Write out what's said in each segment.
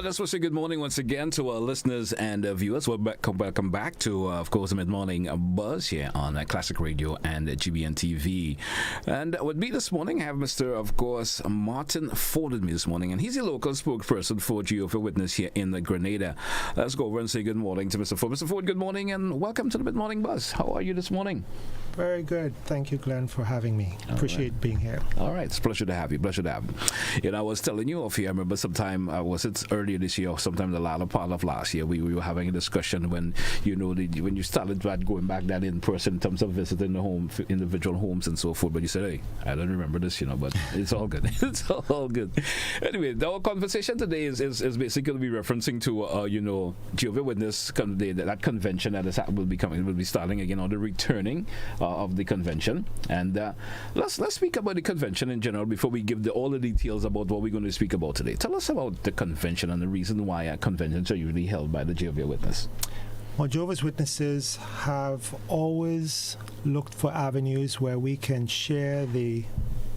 Let's wish a good morning once again to our listeners and viewers. Welcome back to, of course, the Mid-Morning Buzz here on Classic Radio and GBN TV. And with me this morning, I have Mr., of course, Martin Forde with me this morning. And he's the local spokesperson for Jehovah Witness here in the Grenada. Let's go over and say good morning to Mr. Forde. Mr. Forde, good morning and welcome to the Mid-Morning Buzz. How are you this morning? Very good. Thank you, Glenn, for having me. Appreciate being here. All right. It's a pleasure to have you. You know, I was telling you off here, I remember sometime, was it earlier this year or sometime the latter part of last year, we were having a discussion when, you know, when you started going back that in person in terms of visiting the home, individual homes and so forth. But you said, hey, I don't remember this, you know, but it's all good. It's all good. Anyway, our conversation today is basically be referencing to, you know, Jehovah Witness, that convention that will be starting again, or the returning of the convention. And let's speak about the convention in general before we give all the details about what we're going to speak about today. Tell us about the convention and the reason why conventions are usually held by the Jehovah's Witness. Well, Jehovah's Witnesses have always looked for avenues where we can share the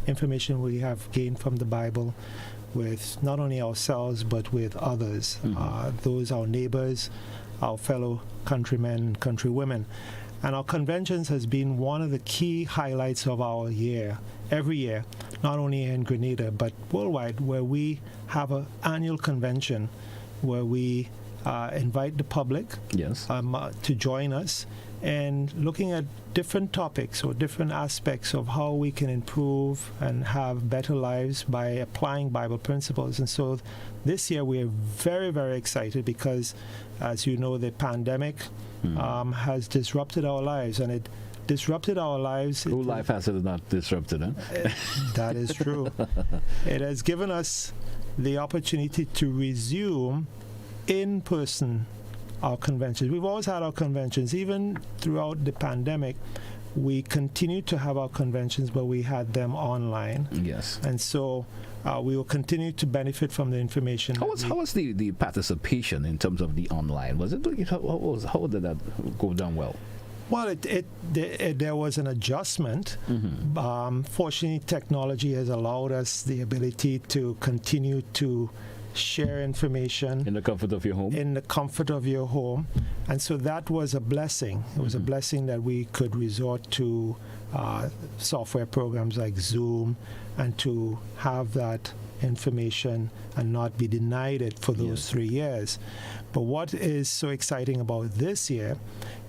information we have gained from the Bible with not only ourselves but with others, those our neighbors, our fellow countrymen and countrywomen. And our conventions has been one of the key highlights of our year, every year, not only in Grenada, but worldwide, where we have an annual convention where we invite the public to join us and looking at different topics or different aspects of how we can improve and have better lives by applying Bible principles. And so this year we are very, very excited because, as you know, the pandemic has disrupted our lives, and it disrupted our lives. Whose life has it not disrupted? That is true. It has given us the opportunity to resume in person our conventions. We've always had our conventions, even throughout the pandemic. We continued to have our conventions, but we had them online. Yes. And so we will continue to benefit from the information. How was the participation in terms of the online? Was it how did that go down well? Well, there was an adjustment. Fortunately, technology has allowed us the ability to continue to share information in the comfort of your home. In the comfort of your home, and so that was a blessing. It was a blessing that we could resort to software programs like Zoom, and to have that information and not be denied it for those 3 years. But what is so exciting about this year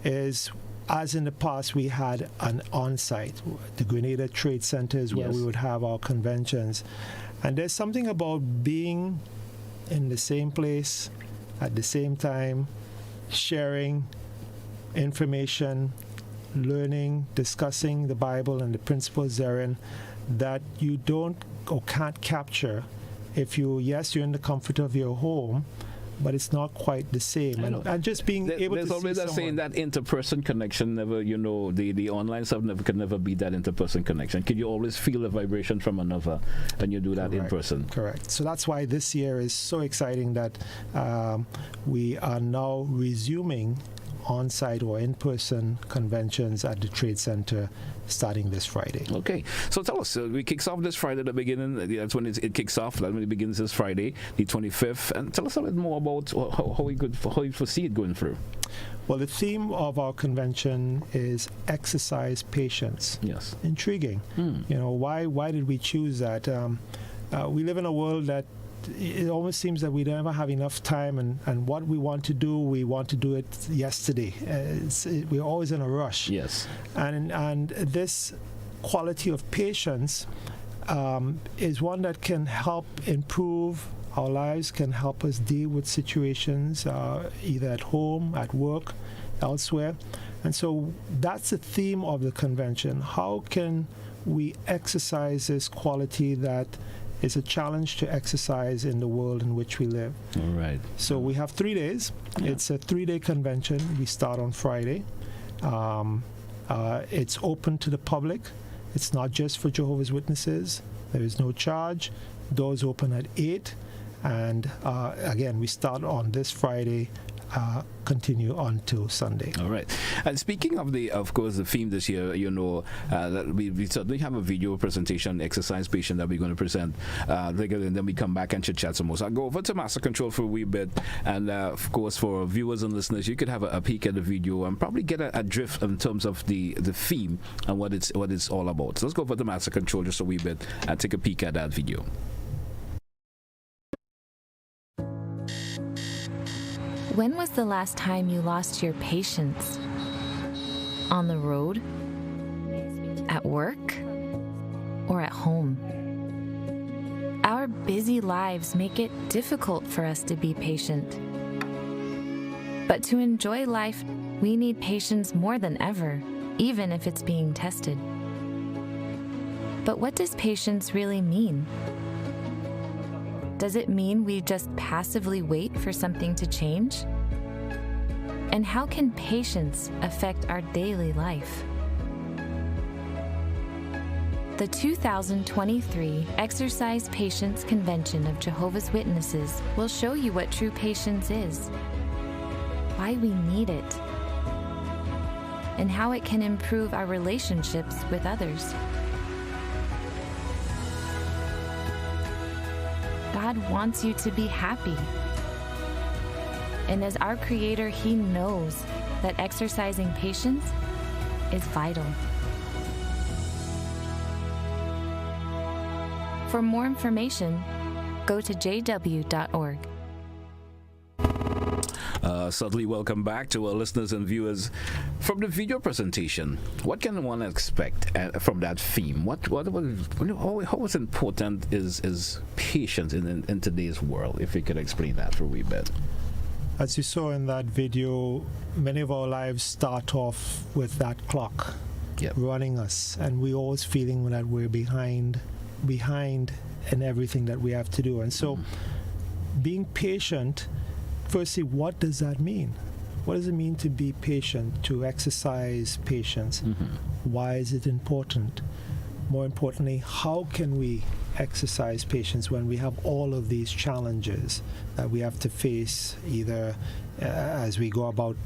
is, as in the past, we had an on-site, the Grenada Trade Centers, where we would have our conventions. And there's something about being in the same place at the same time, sharing information, learning, discussing the Bible and the principles therein, that you don't or can't capture if you're in the comfort of your home, but it's not quite the same. And just being able to see always that saying that inter-person connection never, you know, the online stuff could never be that inter-person connection. Can you always feel the vibration from another when you do that in person? Correct. So that's why this year is so exciting that we are now resuming on-site or in-person conventions at the Trade Center starting this Friday. Okay, so tell us, we kicks off this Friday at the beginning. That's when it kicks off. That's when it begins this Friday, the 25th. And tell us a bit more about how you foresee it going through. Well, the theme of our convention is exercise patience. Yes. Intriguing. You know, why did we choose that? We live in a world that it almost seems that we never have enough time, and what we want to do it yesterday. We're always in a rush. Yes. And this quality of patience is one that can help improve our lives, can help us deal with situations either at home, at work, elsewhere. And so that's the theme of the convention. How can we exercise this quality that is a challenge to exercise in the world in which we live? All right. So we have 3 days. It's a 3-day convention. We start on Friday. It's open to the public. It's not just for Jehovah's Witnesses. There is no charge. Doors open at 8. And again, we start on this Friday continue on to Sunday. All right. And speaking of course, the theme this year, that we certainly have a video presentation, exercise patient that we're going to present later, and then we come back and chit chat some more. So I'll go over to Master Control for a wee bit, and of course, for viewers and listeners, you could have a peek at the video and probably get a drift in terms of the theme and what it's all about. So let's go over to Master Control just a wee bit and take a peek at that video. When was the last time you lost your patience? On the road? At work? Or at home? Our busy lives make it difficult for us to be patient. But to enjoy life, we need patience more than ever, even if it's being tested. But what does patience really mean? Does it mean we just passively wait for something to change? And how can patience affect our daily life? The 2023 Exercise Patience Convention of Jehovah's Witnesses will show you what true patience is, why we need it, and how it can improve our relationships with others. God wants you to be happy. And as our Creator, He knows that exercising patience is vital. For more information, go to jw.org. Certainly welcome back to our listeners and viewers. From the video presentation, what can one expect from that theme? How important is patience in today's world? If you could explain that for a wee bit. As you saw in that video, many of our lives start off with that clock running us, and we're always feeling that we're behind in everything that we have to do. And so being patient, firstly, what does that mean? What does it mean to be patient, to exercise patience? Why is it important? More importantly, how can we exercise patience when we have all of these challenges that we have to face, either as we go about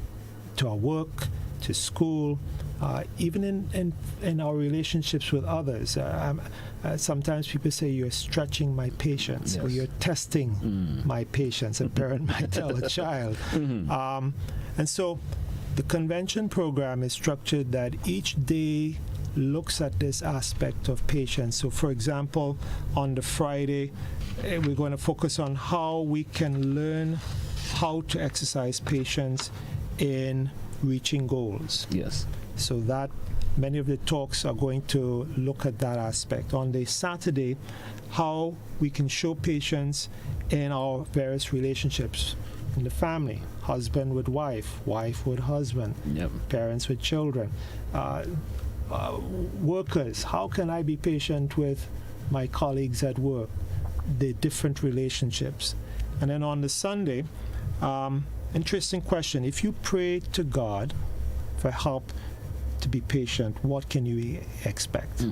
to our work, to school, even in our relationships with others. Sometimes people say you're stretching my patience, or you're testing my patience, a parent might tell a child. And so the convention program is structured that each day looks at this aspect of patience. So for example, on the Friday, we're going to focus on how we can learn how to exercise patience in reaching goals. Yes. So that many of the talks are going to look at that aspect. On the Saturday, how we can show patience in our various relationships in the family, husband with wife, wife with husband, parents with children, workers. How can I be patient with my colleagues at work, the different relationships? And then on the Sunday, interesting question. If you pray to God for help to be patient, what can you expect?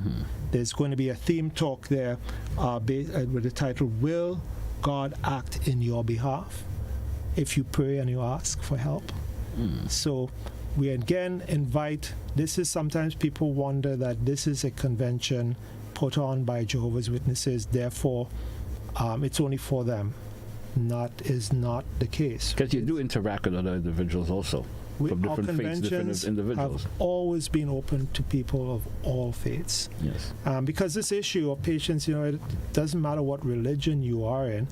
There's going to be a theme talk there with the title, Will God Act in Your Behalf? If you pray and you ask for help. So we again invite, this is sometimes people wonder that this is a convention put on by Jehovah's Witnesses, therefore it's only for them. That is not the case. Because you do interact with other individuals also. From different faiths, different individuals. Have always been open to people of all faiths. Yes. Because this issue of patience, it doesn't matter what religion you are in,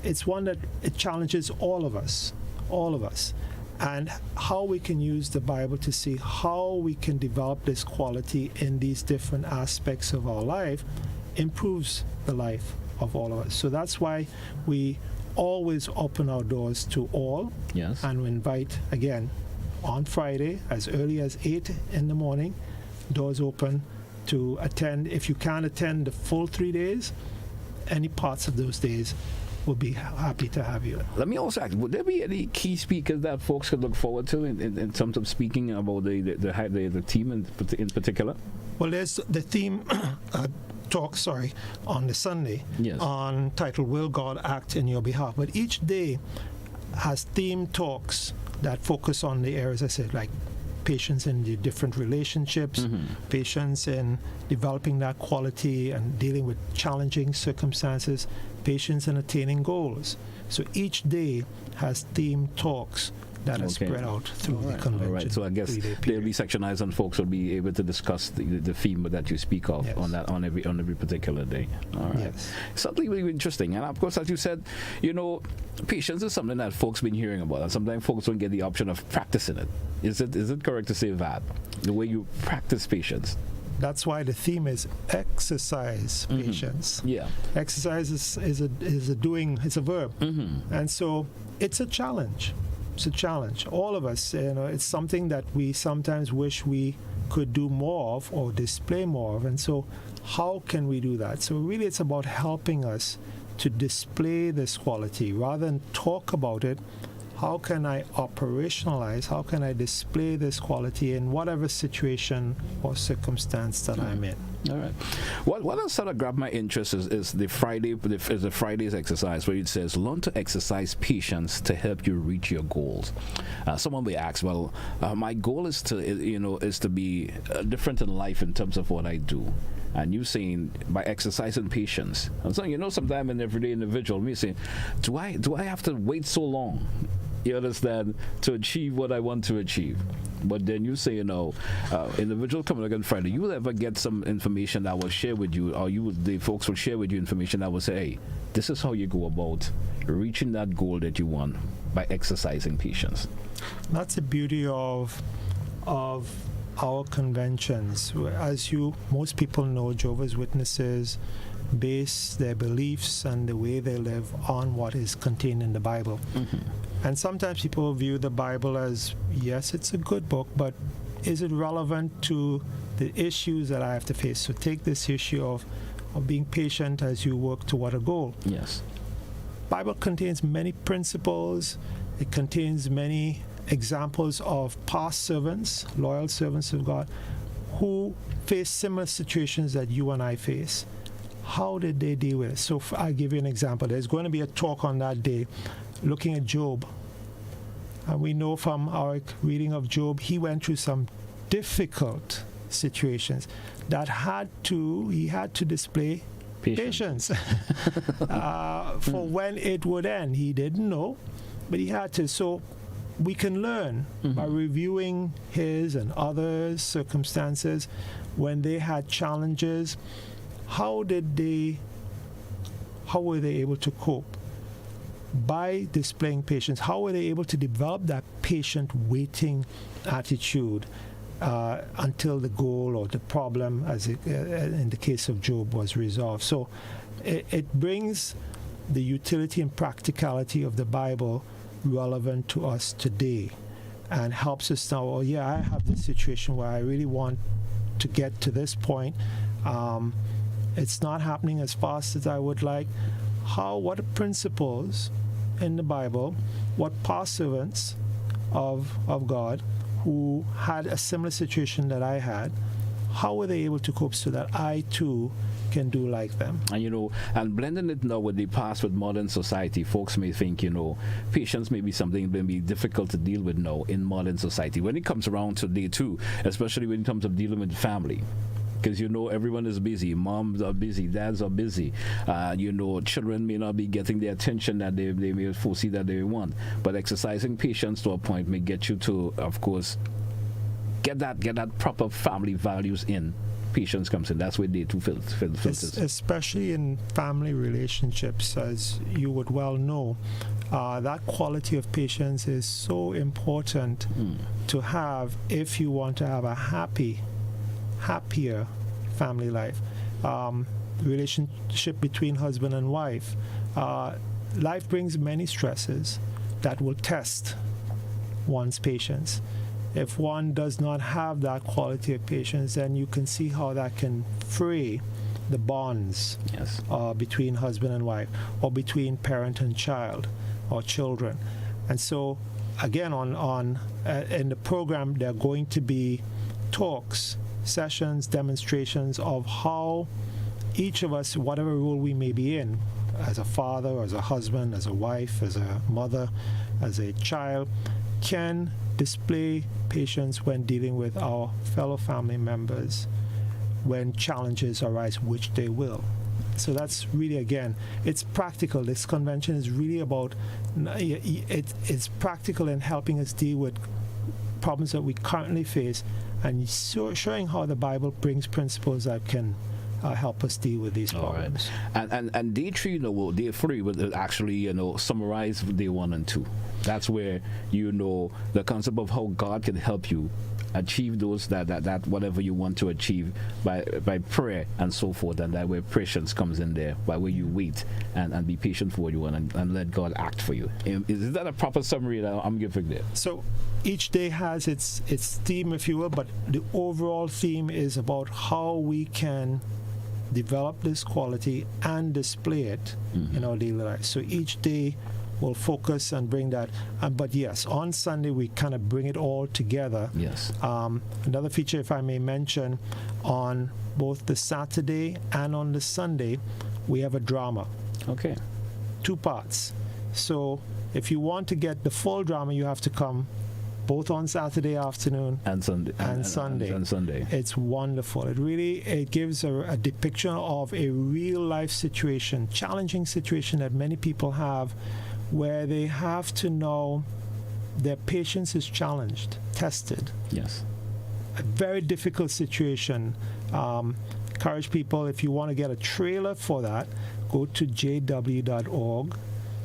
it's one that it challenges all of us, and how we can use the Bible to see how we can develop this quality in these different aspects of our life improves the life of all of us. So that's why we always open our doors to all. Yes. And we invite, again, on Friday, as early as 8 in the morning, doors open to attend. If you can't attend the full 3 days, any parts of those days, we'll be happy to have you. Let me also ask, would there be any key speakers that folks could look forward to in terms of speaking about the team in particular? Well, there's the theme talk, on the Sunday, on title, Will God Act in Your Behalf? But each day, has theme talks that focus on the areas I said, like patience in the different relationships, patience in developing that quality and dealing with challenging circumstances, patience in attaining goals. So each day has theme talks that are spread out through the convention. All right. So I guess they'll be sectionized and folks will be able to discuss the theme that you speak of on every particular day. All right. Yes. Something really interesting. And of course, as you said, patience is something that folks been hearing about, and sometimes folks don't get the option of practicing it. Is it correct to say that? The way you practice patience? That's why the theme is exercise patience. Yeah. Exercise is a doing, it's a verb. And so it's a challenge. It's a challenge. All of us, it's something that we sometimes wish we could do more of or display more of. And so how can we do that? So really it's about helping us to display this quality rather than talk about it. How can I operationalize? How can I display this quality in whatever situation or circumstance that I'm in? All right. What has sort of grabbed my interest is the Friday's exercise where it says, learn to exercise patience to help you reach your goals. Someone may ask, well, my goal is to be different in life in terms of what I do. And you saying by exercising patience. And so sometimes an everyday individual me saying, do I have to wait so long? You understand, to achieve what I want to achieve. But then you say, individual coming on Friday, you will ever get some information that will share with you, or the folks will share with you information that will say, hey, this is how you go about reaching that goal that you want by exercising patience. That's the beauty of our conventions. As most people know, Jehovah's Witnesses base their beliefs and the way they live on what is contained in the Bible. And sometimes people view the Bible as, yes, it's a good book, but is it relevant to the issues that I have to face? So take this issue of being patient as you work toward a goal. Yes. Bible contains many principles. It contains many examples of past servants, loyal servants of God, who face similar situations that you and I face. How did they deal with it? So I'll give you an example. There's going to be a talk on that day looking at Job. And we know from our reading of Job, he went through some difficult situations that he had to display patience for when it would end. He didn't know, but he had to. So we can learn by reviewing his and others' circumstances when they had challenges. How were they able to cope? By displaying patience. How were they able to develop that patient waiting attitude until the goal or the problem, as in the case of Job, was resolved? So it brings the utility and practicality of the Bible relevant to us today and helps us now, I have this situation where I really want to get to this point. It's not happening as fast as I would like. What are principles in the Bible, what past servants of God who had a similar situation that I had, how were they able to cope so that I too can do like them? And and blending it now with the past with modern society, folks may think, patience may be something that may be difficult to deal with now in modern society. When it comes around today too, especially when it comes to dealing with family. Because everyone is busy. Moms are busy. Dads are busy. Children may not be getting the attention that they may foresee that they want. But exercising patience to a point may get you to, of course, get that proper family values in. Patience comes in. That's where day two filters. Especially in family relationships, as you would well know, that quality of patience is so important to have if you want to have a happier family life. Relationship between husband and wife. Life brings many stresses that will test one's patience. If one does not have that quality of patience, then you can see how that can fray the bonds between husband and wife, or between parent and child, or children. And so, again, in the program, there are going to be talks, sessions, demonstrations of how each of us, whatever role we may be in, as a father, as a husband, as a wife, as a mother, as a child, can display patience when dealing with our fellow family members when challenges arise, which they will. So that's really, again, it's practical. This convention is really about, it's practical in helping us deal with problems that we currently face and showing how the Bible brings principles that can help us deal with these problems. All right. And day 3, day 3 would actually, summarize day 1 and 2. That's where, the concept of how God can help you achieve those that whatever you want to achieve by prayer and so forth, and that where patience comes in there, by where you wait and be patient for what you want and let God act for you. Is that a proper summary that I'm giving there? So each day has its theme, if you will, but the overall theme is about how we can develop this quality and display it in our daily life. So each day will focus and bring that. But yes, on Sunday we kind of bring it all together. Yes. Another feature, if I may mention, on both the Saturday and on the Sunday, we have a drama. Okay. 2 parts. So if you want to get the full drama, you have to come both on Saturday afternoon and Sunday. And Sunday. It's wonderful. It gives a depiction of a real life situation, challenging situation that many people have, where they have to know their patience is challenged, tested. Yes. A very difficult situation. Encourage people, if you want to get a trailer for that, go to jw.org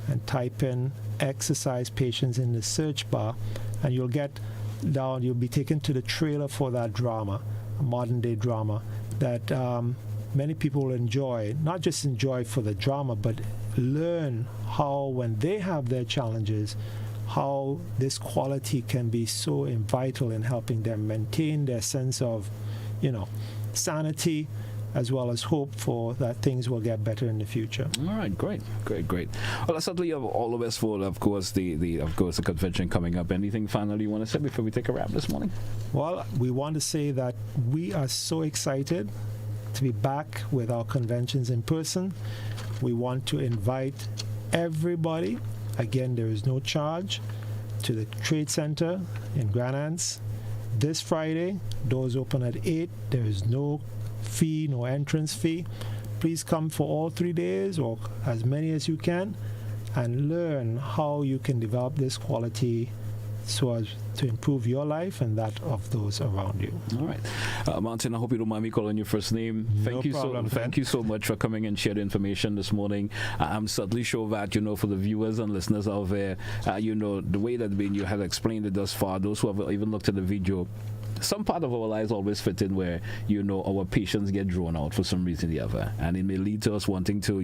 and type in exercise patience in the search bar, and you'll be taken to the trailer for that drama, a modern day drama that many people will enjoy, not just enjoy for the drama, but learn how, when they have their challenges, how this quality can be so vital in helping them maintain their sense of, sanity, as well as hope for that things will get better in the future. All right, great. Well, I certainly have all the best for, of course, the convention coming up. Anything finally you want to say before we take a wrap this morning? Well, we want to say that we are so excited to be back with our conventions in person. We want to invite everybody. Again, there is no charge, to the Trade Center in Grenada this Friday. Doors open at 8. There is no fee, no entrance fee. Please come for all 3 days or as many as you can and learn how you can develop this quality so as to improve your life and that of those around you. All right. Martin, I hope you don't mind me calling your first name. Thank you so much for coming and sharing information this morning. I'm certainly sure that, for the viewers and listeners out there, the way that you had explained it thus far, those who have even looked at the video, some part of our lives always fit in where, our patience get drawn out for some reason or the other. And it may lead to us wanting to,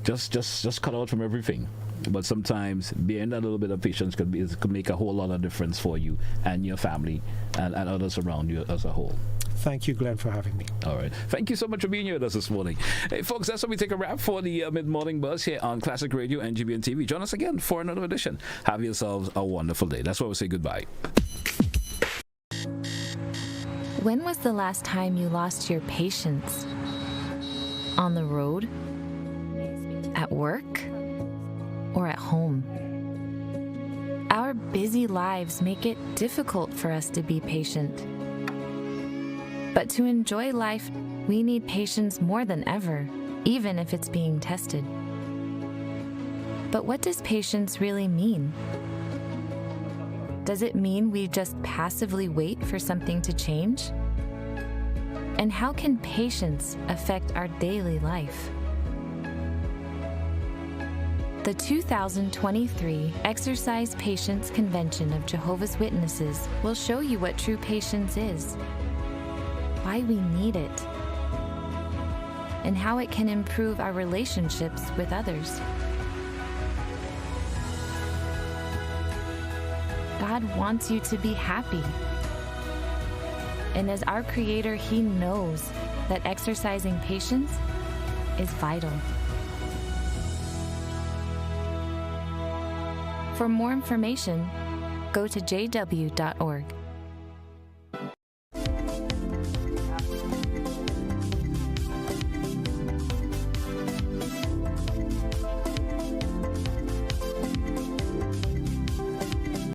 just cut out from everything. But sometimes being a little bit of patience could make a whole lot of difference for you and your family and others around you as a whole. Thank you, Glenn, for having me. All right. Thank you so much for being here with us this morning. Hey, folks, that's when we take a wrap for the Mid-Morning Buzz here on Classic Radio and GBN TV. Join us again for another edition. Have yourselves a wonderful day. That's why we say goodbye. When was the last time you lost your patience? On the road? At work? Or at home? Our busy lives make it difficult for us to be patient. But to enjoy life, we need patience more than ever, even if it's being tested. But what does patience really mean? Does it mean we just passively wait for something to change? And how can patience affect our daily life? The 2023 Exercise Patience Convention of Jehovah's Witnesses will show you what true patience is, why we need it, and how it can improve our relationships with others. God wants you to be happy. And as our Creator, He knows that exercising patience is vital. For more information, go to jw.org.